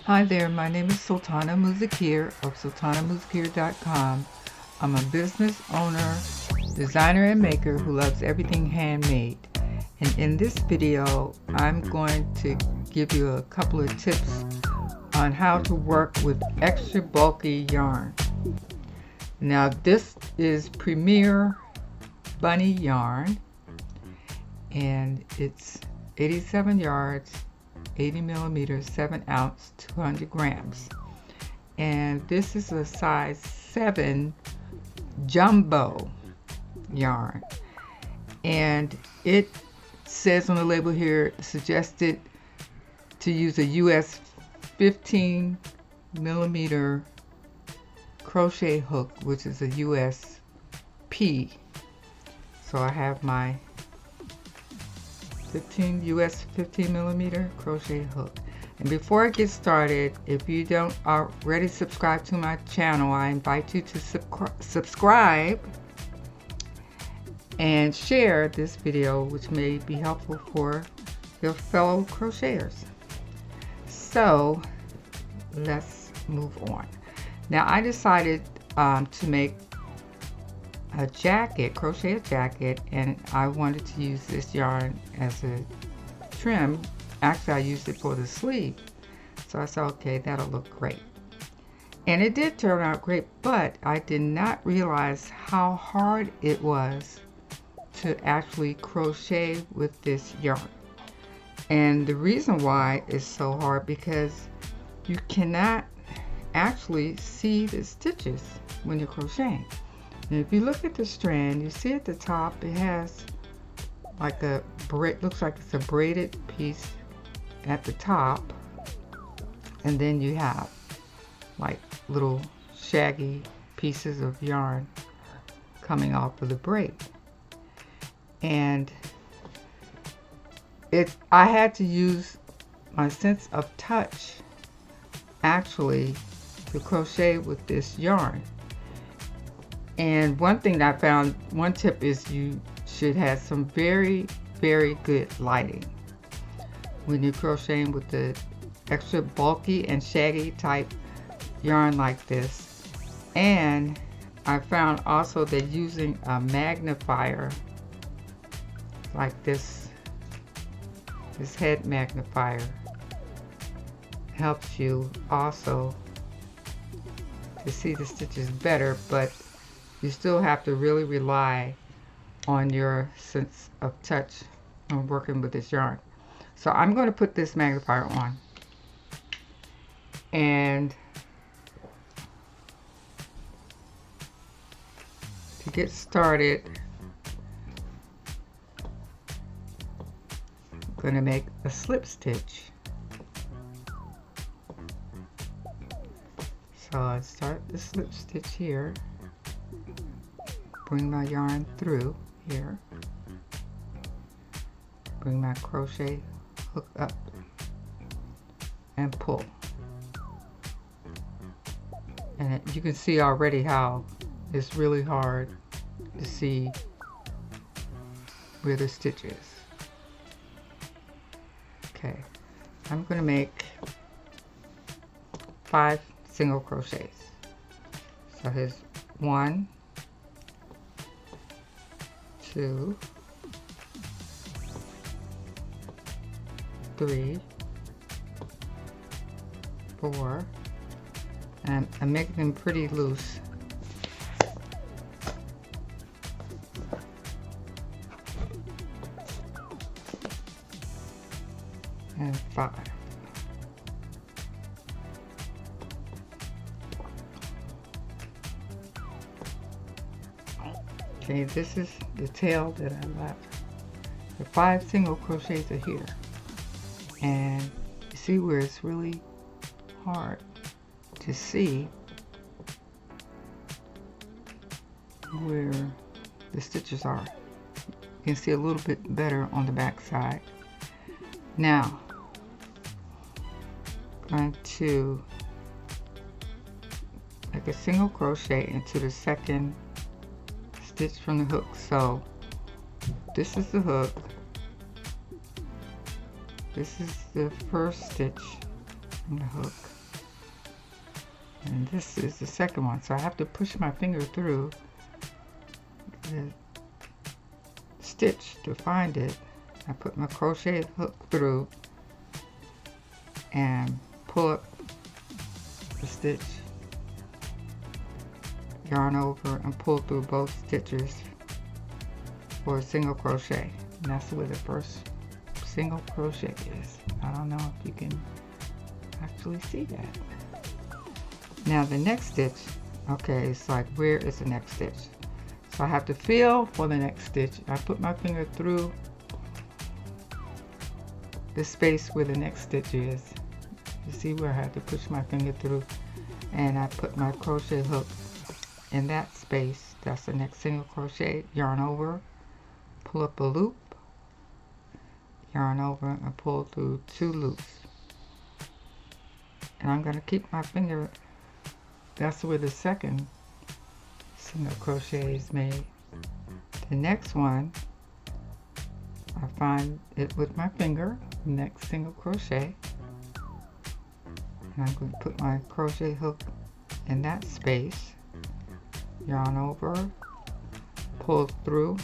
Hi there, my name is Sultana Muzikir of sultanamuzikir.com. I'm a business owner, designer, and maker who loves everything handmade. And in this video, I'm going to give you a couple of tips on how to work with extra bulky yarn. Now this is Premier Bunny yarn, and it's 87 yards, 80 millimeters, 7 ounce, 200 grams. And this is a size 7 jumbo yarn. And it says on the label here, suggested to use a US 15 millimeter crochet hook, which is a US P. So I have my US 15 millimeter crochet hook. And before I get started, if you don't already subscribe to my channel, I invite you to subscribe and share this video, which may be helpful for your fellow crocheters. So let's move on. Now I decided to make a jacket, crochet a jacket, and I wanted to use this yarn as a trim. Actually, I used it for the sleeve, so I said, okay, that'll look great. And it did turn out great, but I did not realize how hard it was to actually crochet with this yarn. And the reason why it's so hard, because you cannot actually see the stitches when you're crocheting. And if you look at the strand, you see at the top it has like a braid, looks like it's a braided piece at the top, and then you have like little shaggy pieces of yarn coming off of the braid. And I had to use my sense of touch actually to crochet with this yarn. And one thing that I found, one tip is you should have some very, very good lighting when you're crocheting with the extra bulky and shaggy type yarn like this. And I found also that using a magnifier like this head magnifier helps you also to see the stitches better, but you still have to really rely on your sense of touch when working with this yarn. So I'm going to put this magnifier on, and to get started, I'm going to make a slip stitch. So I start the slip stitch here, bring my yarn through here, bring my crochet hook up and pull. And you can see already how it's really hard to see where the stitch is. Okay, I'm going to make 5 single crochets. So here's 1, 2, 3, 4, and I'm making them pretty loose. And 5. Okay, this is the tail that I left. The 5 single crochets are here, and you see where it's really hard to see where the stitches are. You can see a little bit better on the back side. Now I'm going to make a single crochet into the second stitch from the hook. So this is the hook, this is the first stitch, and the hook. And this is the second one, so I have to push my finger through the stitch to find it. I put my crochet hook through and pull up the stitch, yarn over and pull through both stitches for a single crochet. And that's where the first single crochet is. I don't know if you can actually see that. Now the next stitch, okay, it's like, where is the next stitch? So I have to feel for the next stitch. I put my finger through the space where the next stitch is. You see where I have to push my finger through, and I put my crochet hook in that space. That's the next single crochet. Yarn over, pull up a loop, yarn over and pull through 2 loops. And I'm going to keep my finger, that's where the second single crochet is made. The next one, I find it with my finger, next single crochet, and I'm going to put my crochet hook in that space, yarn over, pull through.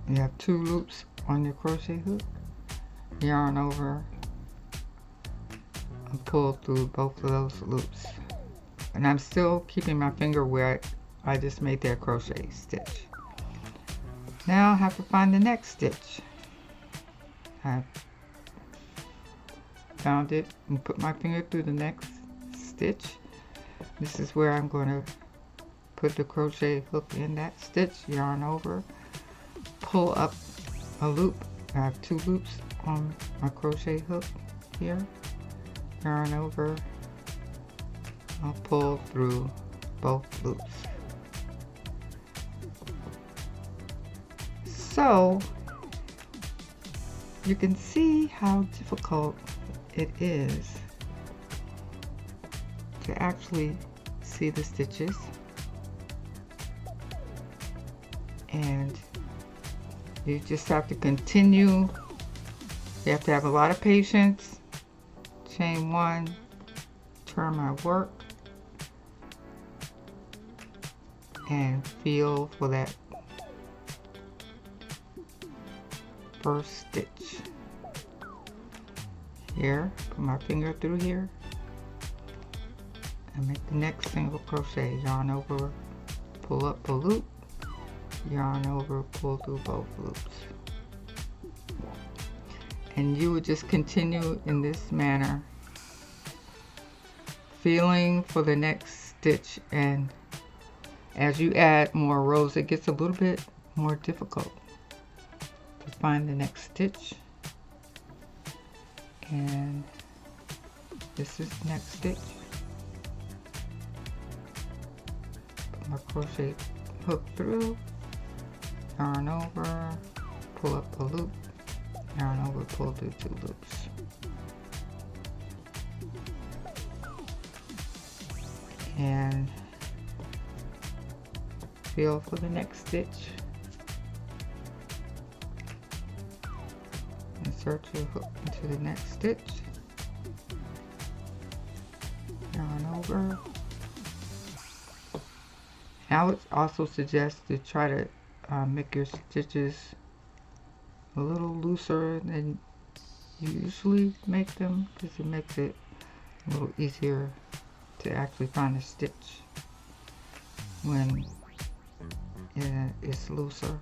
You have 2 loops on your crochet hook, yarn over and pull through both of those loops. And I'm still keeping my finger where I just made that crochet stitch. Now I have to find the next stitch. I found it and put my finger through the next stitch. This is where I'm going to put the crochet hook in that stitch, yarn over, pull up a loop. I have 2 loops on my crochet hook here, yarn over, I'll pull through both loops. So you can see how difficult it is to actually see the stitches, and you just have to continue. You have to have a lot of patience. Chain 1, turn my work, and feel for that first stitch. Here, put my finger through here and make the next single crochet. Yarn over, pull up a loop, yarn over, pull through both loops. And you would just continue in this manner, feeling for the next stitch, and as you add more rows it gets a little bit more difficult to find the next stitch. And this is the next stitch. Put my crochet hook through, yarn over, pull up a loop, yarn over, pull through 2 loops. And feel for the next stitch. Insert your hook into the next stitch, yarn over. I would also suggest to try to make your stitches a little looser than you usually make them, because it makes it a little easier to actually find a stitch when it's looser.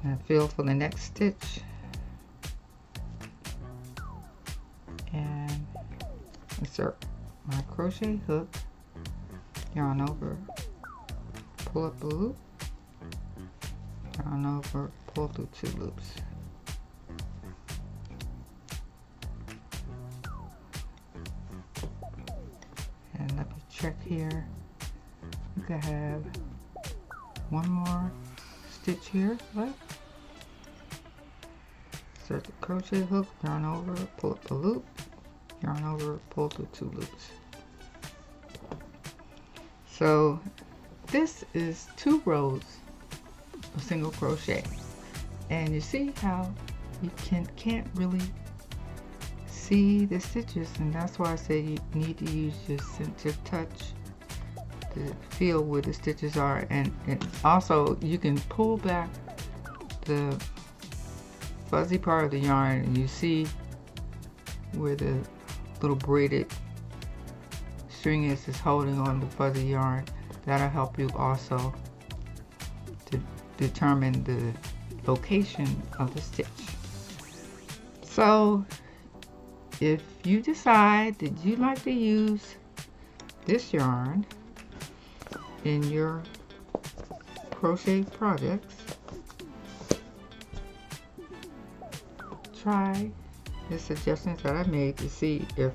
And feel for the next stitch and insert my crochet hook, yarn over, pull up a loop, yarn over, pull through 2 loops. And let me check here. I think I have 1 more stitch here left. Insert the crochet hook, yarn over, pull up a loop, yarn over, pull through 2 loops. So this is 2 rows of single crochet, and you see how you can't really see the stitches, and that's why I say you need to use your sensitive touch to feel where the stitches are. And also you can pull back the fuzzy part of the yarn and you see where the little braided string is holding on the fuzzy yarn. That'll help you also to determine the location of the stitch. So if you decide that you like to use this yarn in your crochet projects, try the suggestions that I made to see if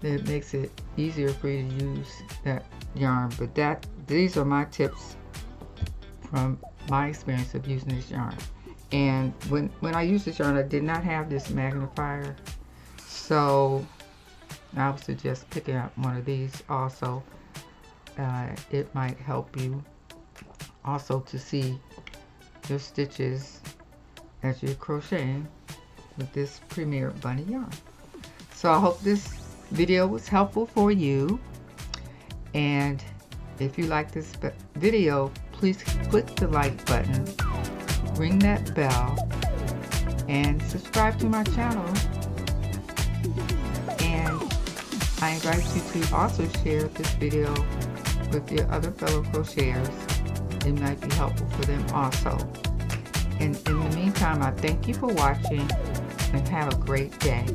it makes it easier for you to use that yarn. But these are my tips from my experience of using this yarn. And when I used this yarn, I did not have this magnifier, so I would suggest picking up one of these also. It might help you also to see your stitches as you're crocheting with this Premier Bunny yarn. So I hope this video was helpful for you, and if you like this video, please click the like button, ring that bell, and subscribe to my channel. And I invite you to also share this video with your other fellow crocheters. It might be helpful for them also. And in the meantime, I thank you for watching and have a great day.